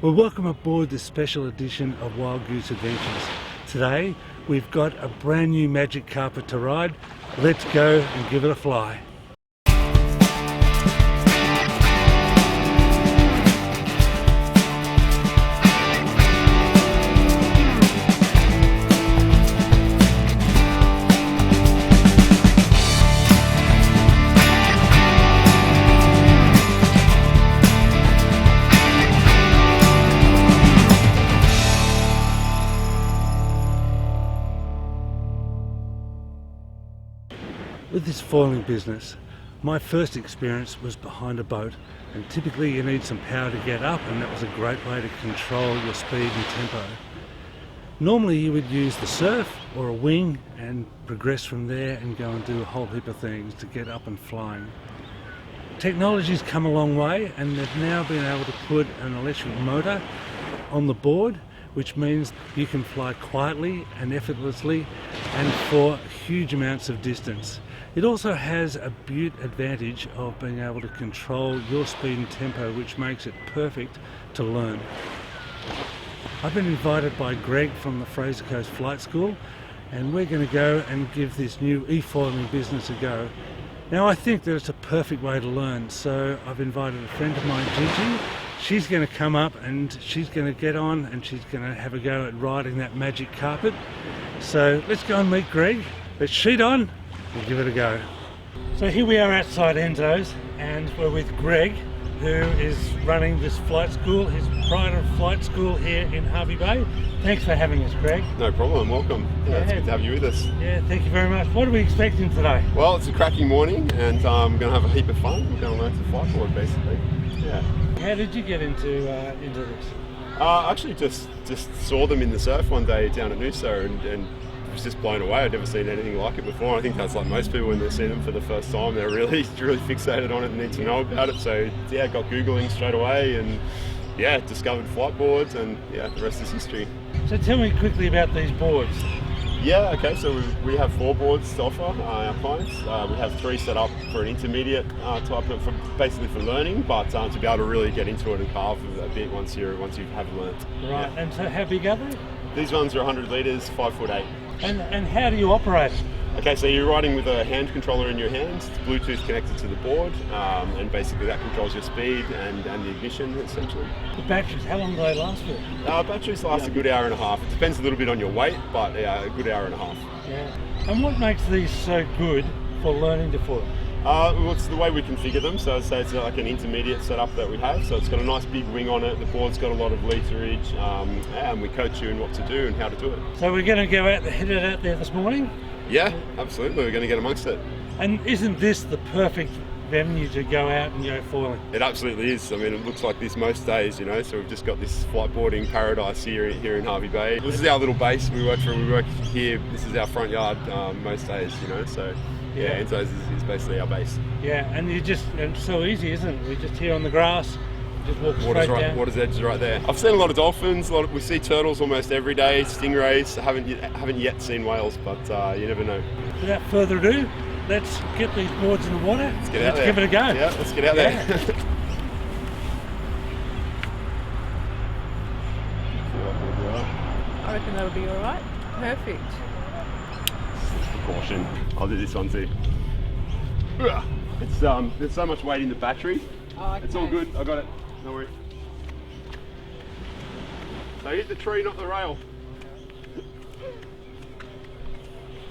Well, welcome aboard this special edition of Wild Goose Adventures. Today we've got a brand new magic carpet to ride. Let's go and give it a fly. With this foiling business, my first experience was behind a boat, and typically you need some power to get up, and that was a great way to control your speed and tempo. Normally you would use the surf or a wing and progress from there and go and do a whole heap of things to get up and flying. Technology's come a long way, and they've now been able to put an electric motor on the board, which means you can fly quietly and effortlessly and for huge amounts of distance. It also has a beaut advantage of being able to control your speed and tempo, which makes it perfect to learn. I've been invited by Greg from the Fraser Coast Flight School, and we're going to go and give this new e-foiling business a go. Now, I think that it's a perfect way to learn, so I've invited a friend of mine, Gigi. She's going to come up and she's going to get on and she's going to have a go at riding that magic carpet. So let's go and meet Greg. Let's sheet on and give it a go. So here we are outside Enzo's, and we're with Greg, who is running this flight school, his private flight school here in Hervey Bay. Thanks for having us, Greg. No problem, welcome. Yeah, it's good to have you with us. Yeah, thank you very much. What are we expecting today? Well, it's a cracking morning and I'm going to have a heap of fun. We're going to learn to flight board basically. Yeah. How did you get into this? I actually just saw them in the surf one day down at Noosa and was just blown away. I'd never seen anything like it before. I think that's like most people when they see them for the first time, they're really fixated on it and need to know about it. So yeah, got Googling straight away and yeah, discovered flight boards, and yeah, the rest is history. So tell me quickly about these boards. Yeah, okay, so we have 4 boards to offer our clients. We have 3 set up for an intermediate type of, basically for learning, but to be able to really get into it and carve a bit once you have learnt. Right, yeah. and so how big are they? These ones are 100 litres, 5'8". And how do you operate? Okay, so you're riding with a hand controller in your hands, it's Bluetooth connected to the board, and basically that controls your speed and the ignition essentially. The batteries, how long do they last for? Batteries last a good hour and a half. It depends a little bit on your weight, but a good hour and a half. Yeah. And what makes these so good for learning to foil? Well, it's the way we configure them. So I'd say it's like an intermediate setup that we have. So it's got a nice big wing on it. The board's got a lot of literage, and we coach you in what to do and how to do it. So we're going to go out, hit it out there this morning? Yeah, absolutely. We're going to get amongst it. And isn't this the perfect venue to go out and go foiling? It absolutely is. I mean, it looks like this most days, you know. So we've just got this flight boarding paradise here in Hervey Bay. This is our little base we work from. We work here. This is our front yard most days, you know. So yeah, Enzo's is basically our base. Yeah, and it's so easy, isn't it? We're just here on the grass. Just walk straight down. Water's edge is right there. I've seen a lot of dolphins. We see turtles almost every day. Stingrays. Haven't yet seen whales, but you never know. Without further ado, let's get these boards in the water. Let's get out there. Give it a go. Yeah, let's get out there. I reckon that'll be all right. Perfect. Precaution. I'll do this one too. It's there's so much weight in the battery. Oh, okay. It's all good. I got it. Don't worry. So hit the tree, not the rail.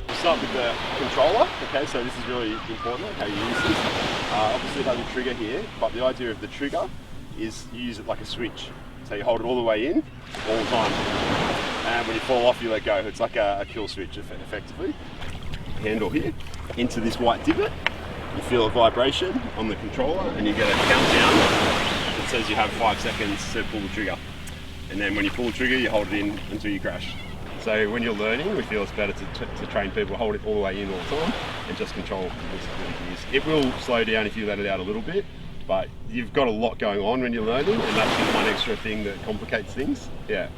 We'll start with the controller. Okay, so this is really important how you use this. Obviously it has a trigger here, but the idea of the trigger is you use it like a switch. So you hold it all the way in, all the time. And when you fall off, you let go. It's like a kill switch, effectively. Handle here, into this white divot. You feel a vibration on the controller and you get a countdown that says you have 5 seconds to pull the trigger. And then when you pull the trigger, you hold it in until you crash. So when you're learning, we feel it's better to train people to hold it all the way in all the time and just control this. It will slow down if you let it out a little bit, but you've got a lot going on when you're learning, and that's just one extra thing that complicates things. Yeah.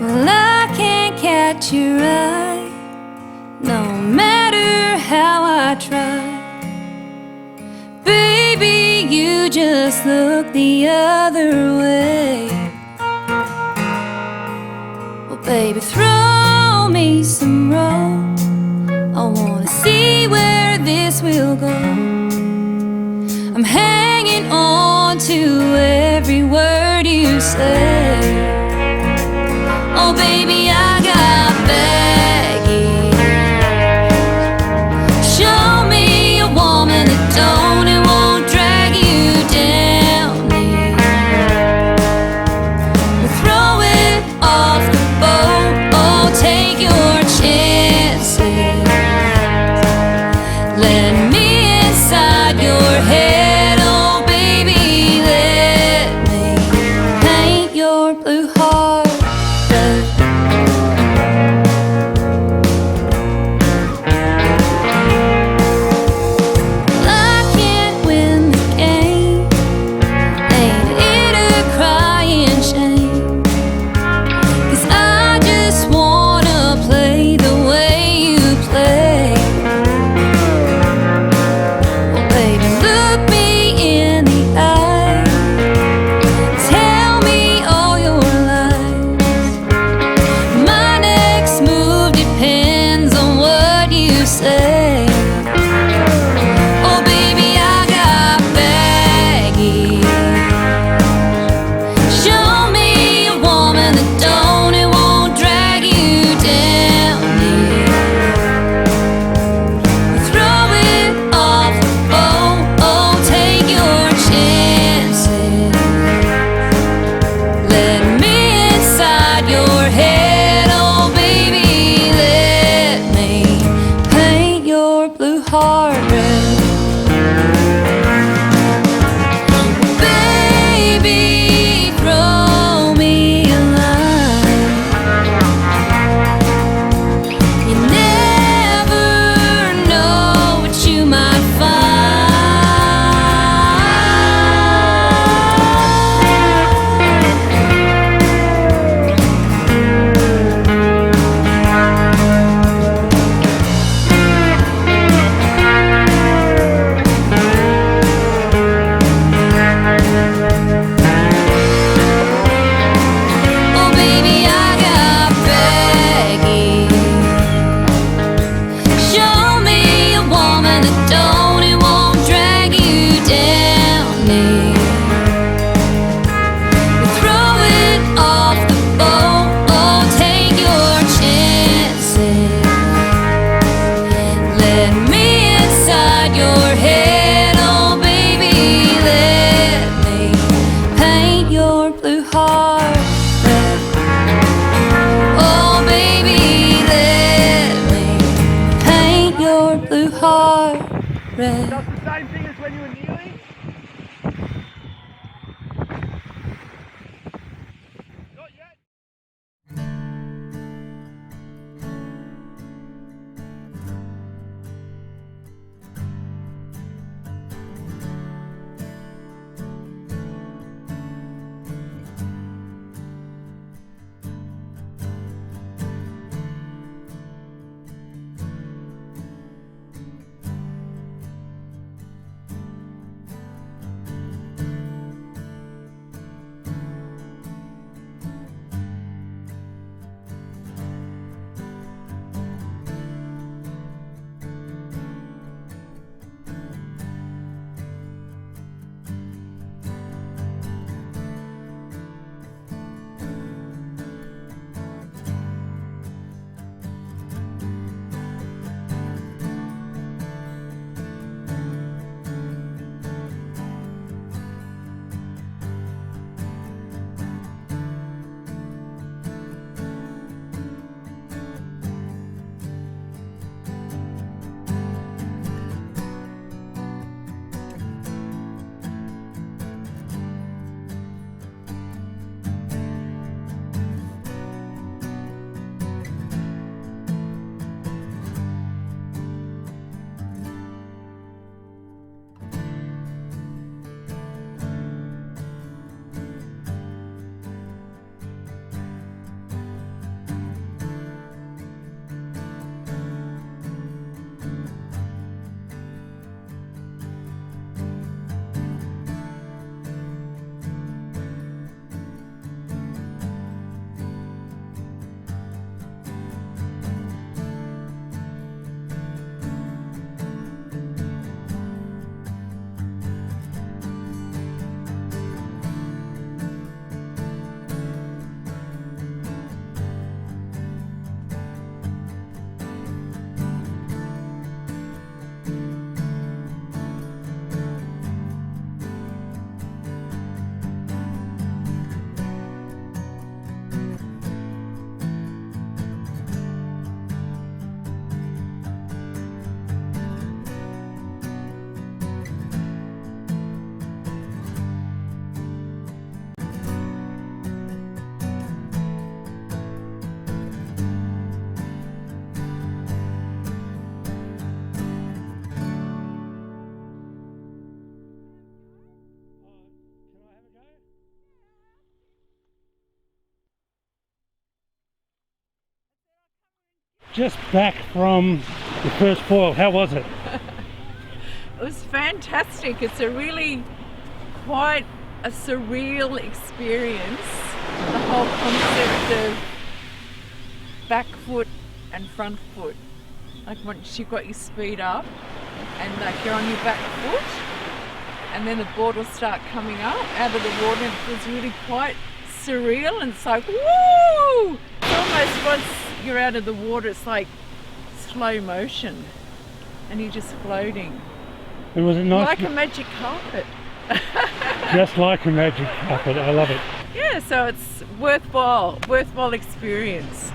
Well, I can't catch your eye, no matter how I I try. Baby, you just look the other way. Well, baby, throw me some rope. I wanna see where this will go. I'm hanging on to every word you say. Oh, baby, I got baggage. Show me a woman that don't and won't drag you down. We'll throw it off the boat. Oh, take your chances. Let me inside your head. Oh, baby, let me paint your blue heart red. I can't win the game. Ain't it a crying shame? 'Cause I just wanna play the way you play. Well, baby, look me in the eye. Tell me all your lies. My next move depends on what you say. Oh, baby, I got baggage. Show me a woman that don't and won't drag you down. Throw it off the boat. Oh, take your chances. Let me inside your head. Oh, baby, let me paint your blue heart red. Baby, throw me a line. You never know what you might Oh, baby, I got baggage. Show me a woman that don't and won't drag you down. Throw it off the boat. Oh, take your chances. Let me inside your head. Oh, baby, let me paint your blue heart red. Oh, baby, let me paint your blue heart red. That's the same thing as when you were kneeling. Not yet. just back from the first foil. How was it? It was fantastic. It's a really quite a surreal experience. The whole concept of back foot and front foot. Like once you've got your speed up and like you're on your back foot, and then the board will start coming up out of the water, and it feels really quite surreal, and it's like, woo! It's almost once you're out of the water, it's like slow motion and you're just floating. And was it nice? Like a magic carpet. Just like a magic carpet. I love it. Yeah, so it's worthwhile experience.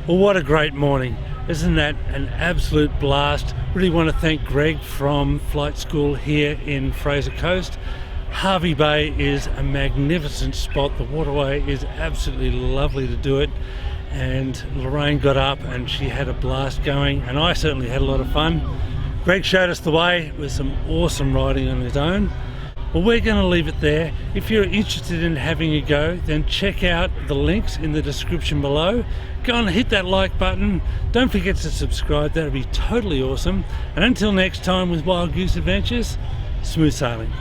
Well, what a great morning. Isn't that an absolute blast? Really want to thank Greg from Flite School here in Fraser Coast. Hervey Bay is a magnificent spot. The waterway is absolutely lovely to do it. And Lorraine got up and she had a blast going, and I certainly had a lot of fun. Greg showed us the way with some awesome riding on his own. Well, we're going to leave it there. If you're interested in having a go, then check out the links in the description below. Go and hit that like button. Don't forget to subscribe. That would be totally awesome. And until next time with Wild Goose Adventures, smooth sailing.